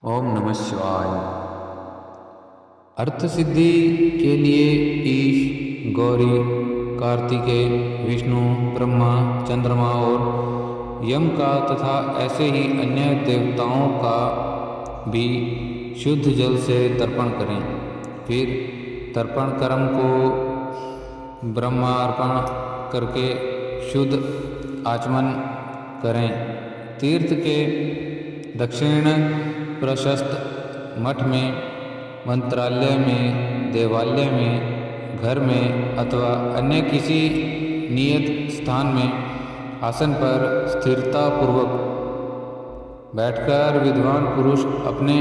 ओम नमः शिवाय। अर्थ सिद्धि के लिए ईश, गौरी, कार्तिकेय, विष्णु, ब्रह्मा, चंद्रमा और यम का तथा ऐसे ही अन्य देवताओं का भी शुद्ध जल से तर्पण करें। फिर तर्पण कर्म को ब्रह्मार्पण करके शुद्ध आचमन करें। तीर्थ के दक्षिण प्रशस्त मठ में, मंत्रालय में, देवालय में, घर में अथवा अन्य किसी नियत स्थान में आसन पर स्थिरता पूर्वक बैठकर विद्वान पुरुष अपने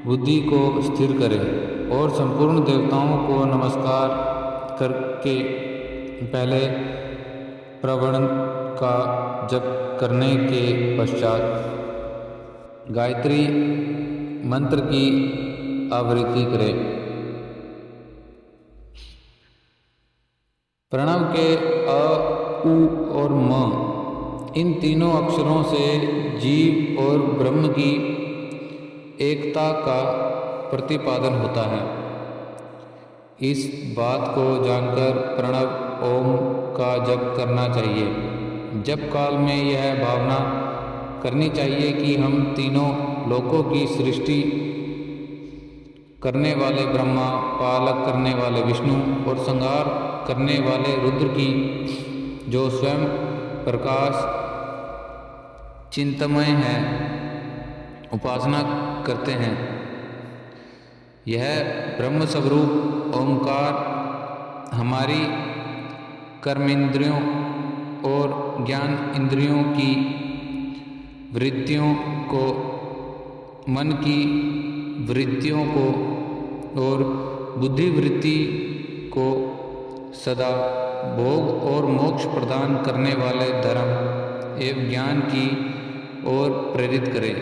बुद्धि को स्थिर करे और संपूर्ण देवताओं को नमस्कार करके पहले प्रवण का जप करने के पश्चात गायत्री मंत्र की आवृत्ति करें। प्रणव के अ, उ और म इन तीनों अक्षरों से जीव और ब्रह्म की एकता का प्रतिपादन होता है। इस बात को जानकर प्रणव ओम का जप करना चाहिए। जप काल में यह भावना करनी चाहिए कि हम तीनों लोकों की सृष्टि करने वाले ब्रह्मा, पालक करने वाले विष्णु और संहार करने वाले रुद्र की, जो स्वयं प्रकाश चिंतमय है, उपासना करते हैं। यह ब्रह्म स्वरूप ओंकार हमारी कर्मेंद्रियों और ज्ञान इंद्रियों की वृत्तियों को, मन की वृत्तियों को और बुद्धि वृत्ति को सदा भोग और मोक्ष प्रदान करने वाले धर्म एवं ज्ञान की ओर प्रेरित करे।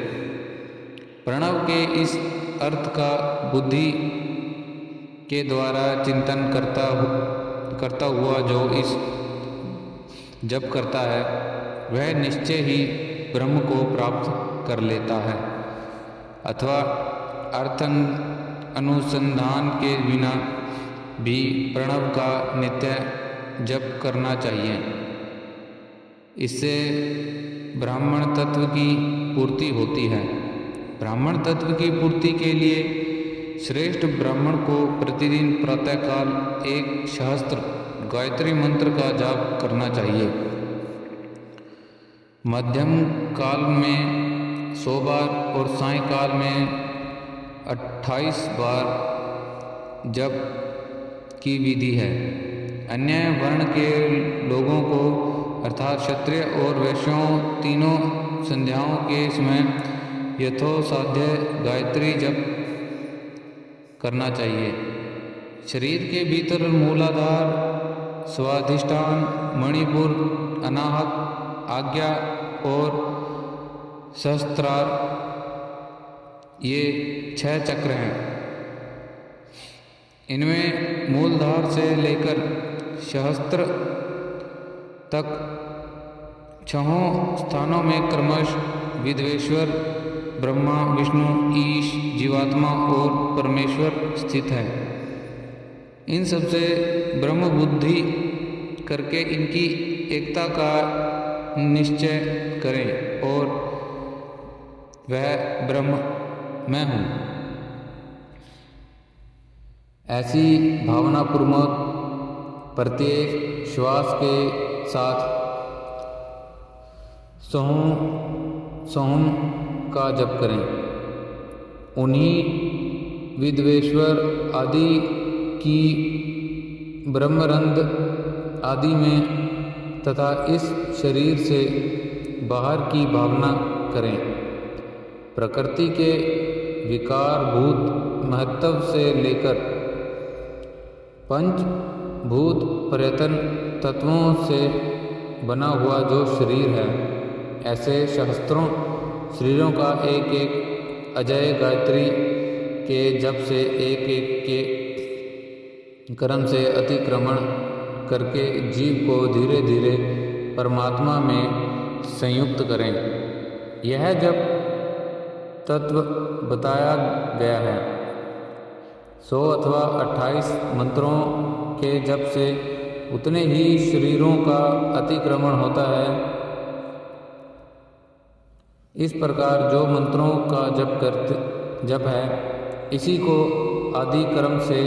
प्रणव के इस अर्थ का बुद्धि के द्वारा चिंतन करता हुआ जो इस जप करता है, वह निश्चय ही ब्रह्म को प्राप्त कर लेता है अथवा अर्थ अनुसंधान के बिना भी प्रणव का नित्य जप करना चाहिए। इससे ब्राह्मण तत्व की पूर्ति होती है। ब्राह्मण तत्व की पूर्ति के लिए श्रेष्ठ ब्राह्मण को प्रतिदिन प्रातःकाल 1 सहस्त्र गायत्री मंत्र का जाप करना चाहिए। मध्यम काल में 100 बार और सायंकाल में 28 बार जप की विधि है। अन्य वर्ण के लोगों को अर्थात क्षत्रिय और वैश्यों तीनों संध्याओं के समय यथोसाध्य गायत्री जप करना चाहिए। शरीर के भीतर मूलाधार, स्वाधिष्ठान, मणिपुर, अनाहत, आज्ञा और सहस्त्रार, ये 6 चक्र हैं। इनमें मूलधार से लेकर सहस्त्र तक 6 स्थानों में क्रमश विद्वेश्वर, ब्रह्मा, विष्णु, ईश, जीवात्मा और परमेश्वर स्थित है। इन सबसे ब्रह्म बुद्धि करके इनकी एकता का निश्चय करें और वह ब्रह्म मैं हूँ, ऐसी भावनापूर्वक प्रत्येक श्वास के साथ सोहम का जप करें। उन्हीं विद्वेश्वर आदि की ब्रह्मरंध्र आदि में तथा इस शरीर से बाहर की भावना करें। प्रकृति के विकारभूत महत्व से लेकर पंचभूत पर्यटन तत्वों से बना हुआ जो शरीर है, ऐसे सहस्त्रों शरीरों का एक एक अजय गायत्री के जप से एक एक के क्रम से अतिक्रमण करके जीव को धीरे धीरे परमात्मा में संयुक्त करें। यह जब तत्व बताया गया है। 100 अथवा 28 मंत्रों के जप से उतने ही शरीरों का अतिक्रमण होता है। इस प्रकार जो मंत्रों का जप है, इसी को आदि क्रम से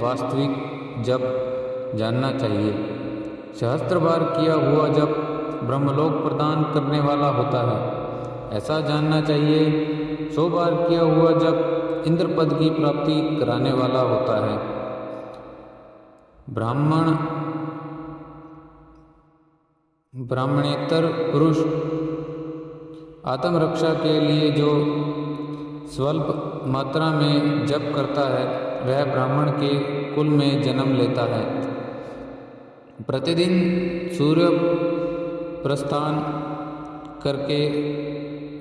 वास्तविक जप जानना चाहिए। सहस्त्र बार किया हुआ जप ब्रह्मलोक प्रदान करने वाला होता है, ऐसा जानना चाहिए। 100 बार किया हुआ जप इंद्र पद की प्राप्ति कराने वाला होता है। ब्राह्मणेतर पुरुष आत्मरक्षा के लिए जो स्वल्प मात्रा में जप करता है, वह ब्राह्मण के कुल में जन्म लेता है। प्रतिदिन सूर्य प्रस्थान करके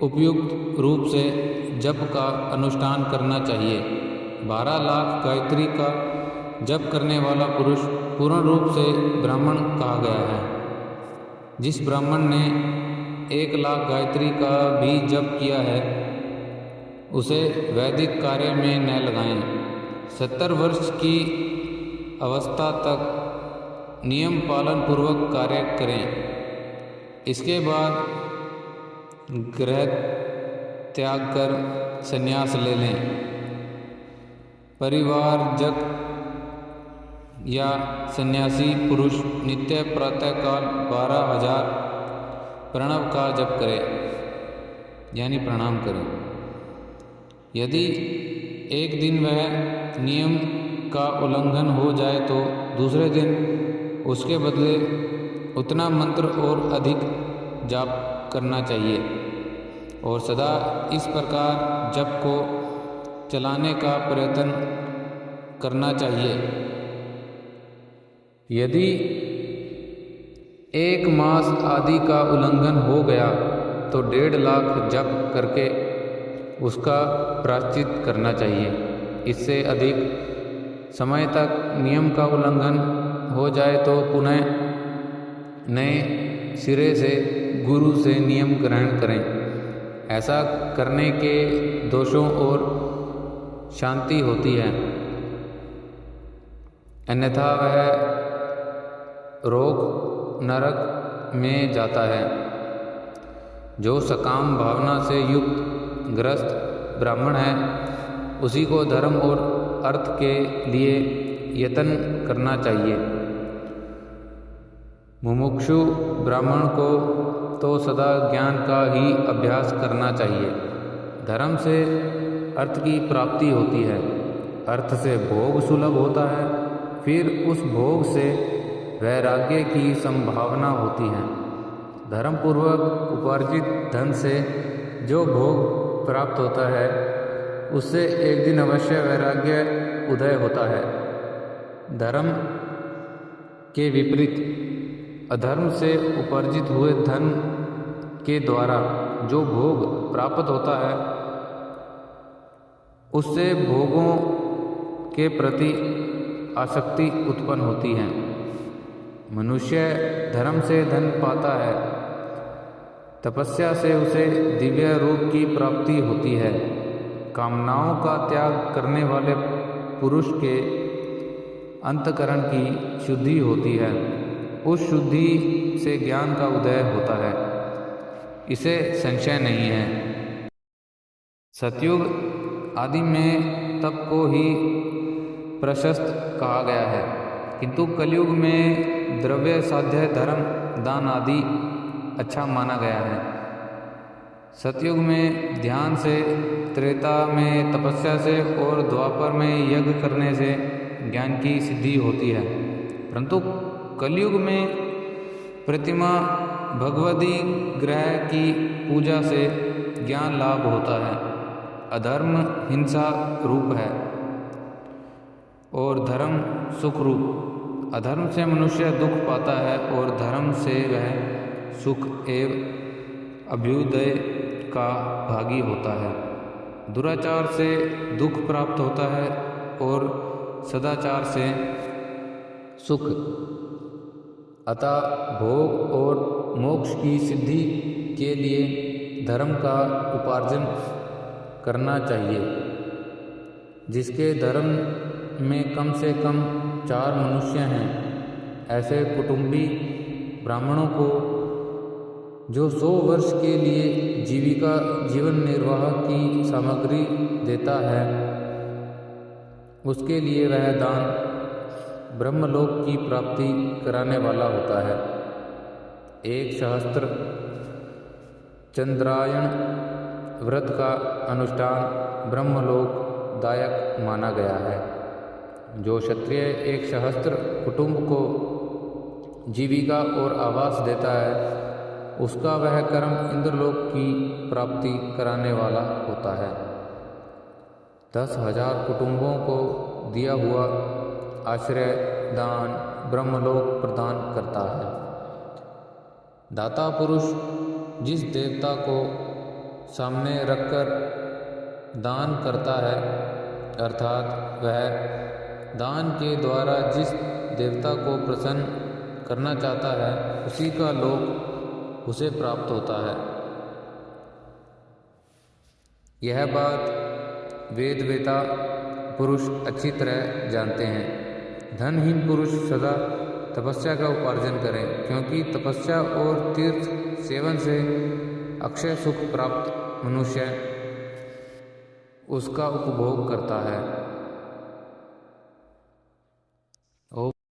उपयुक्त रूप से जप का अनुष्ठान करना चाहिए। 12 लाख गायत्री का जप करने वाला पुरुष पूर्ण रूप से ब्राह्मण कहा गया है। जिस ब्राह्मण ने 1 लाख गायत्री का भी जप किया है, उसे वैदिक कार्य में न लगाएं। 70 वर्ष की अवस्था तक नियम पालन पूर्वक कार्य करें। इसके बाद गृह त्याग कर संन्यास ले लें। परिवारजक या सन्यासी पुरुष नित्य प्रातःकाल 12,000 प्रणव का जप करे, यानी प्रणाम करे। यदि एक दिन वह नियम का उल्लंघन हो जाए तो दूसरे दिन उसके बदले उतना मंत्र और अधिक जाप करना चाहिए और सदा इस प्रकार जप को चलाने का प्रयत्न करना चाहिए। यदि 1 मास आदि का उल्लंघन हो गया तो 1.5 लाख जप करके उसका प्रायश्चित करना चाहिए। इससे अधिक समय तक नियम का उल्लंघन हो जाए तो पुनः नए सिरे से गुरु से नियम ग्रहण करें। ऐसा करने के दोषों और शांति होती है, अन्यथा वह रोग नरक में जाता है। जो सकाम भावना से युक्त ग्रस्त ब्राह्मण है, उसी को धर्म और अर्थ के लिए यत्न करना चाहिए। मुमुक्षु ब्राह्मण को तो सदा ज्ञान का ही अभ्यास करना चाहिए। धर्म से अर्थ की प्राप्ति होती है, अर्थ से भोग सुलभ होता है, फिर उस भोग से वैराग्य की संभावना होती है। धर्म पूर्वक उपार्जित धन से जो भोग प्राप्त होता है, उससे एक दिन अवश्य वैराग्य उदय होता है। धर्म के विपरीत अधर्म से उपार्जित हुए धन के द्वारा जो भोग प्राप्त होता है, उससे भोगों के प्रति आसक्ति उत्पन्न होती है। मनुष्य धर्म से धन पाता है, तपस्या से उसे दिव्य रूप की प्राप्ति होती है। कामनाओं का त्याग करने वाले पुरुष के अंतकरण की शुद्धि होती है। उस शुद्धि से ज्ञान का उदय होता है, इसे संशय नहीं है। सतयुग आदि में तप को ही प्रशस्त कहा गया है, किंतु कलयुग में द्रव्य साध्य धर्म दान आदि अच्छा माना गया है। सतयुग में ध्यान से, त्रेता में तपस्या से और द्वापर में यज्ञ करने से ज्ञान की सिद्धि होती है, परंतु कलयुग में प्रतिमा भगवती ग्रह की पूजा से ज्ञान लाभ होता है। अधर्म हिंसा रूप है और धर्म सुख रूप। अधर्म से मनुष्य दुख पाता है और धर्म से वह सुख एवं अभ्युदय का भागी होता है। दुराचार से दुख प्राप्त होता है और सदाचार से सुख। अतः भोग और मोक्ष की सिद्धि के लिए धर्म का उपार्जन करना चाहिए। जिसके धर्म में कम से कम 4 मनुष्य हैं, ऐसे कुटुंबी ब्राह्मणों को जो 100 वर्ष के लिए जीवन निर्वाह की सामग्री देता है, उसके लिए वह दान ब्रह्मलोक की प्राप्ति कराने वाला होता है। 1 सहस्त्र चंद्रायण व्रत का अनुष्ठान ब्रह्मलोक दायक माना गया है। जो क्षत्रिय 1 सहस्त्र कुटुंब को जीविका और आवास देता है, उसका वह कर्म इंद्रलोक की प्राप्ति कराने वाला होता है। 10,000 कुटुंबों को दिया हुआ आश्रय दान ब्रह्मलोक प्रदान करता है। दाता पुरुष जिस देवता को सामने रखकर दान करता है, अर्थात वह दान के द्वारा जिस देवता को प्रसन्न करना चाहता है, उसी का लोक उसे प्राप्त होता है। यह बात वेदवेता पुरुष अच्छी तरह जानते हैं। धनहीन पुरुष सदा तपस्या का उपार्जन करें, क्योंकि तपस्या और तीर्थ सेवन से अक्षय सुख प्राप्त मनुष्य उसका उपभोग करता है।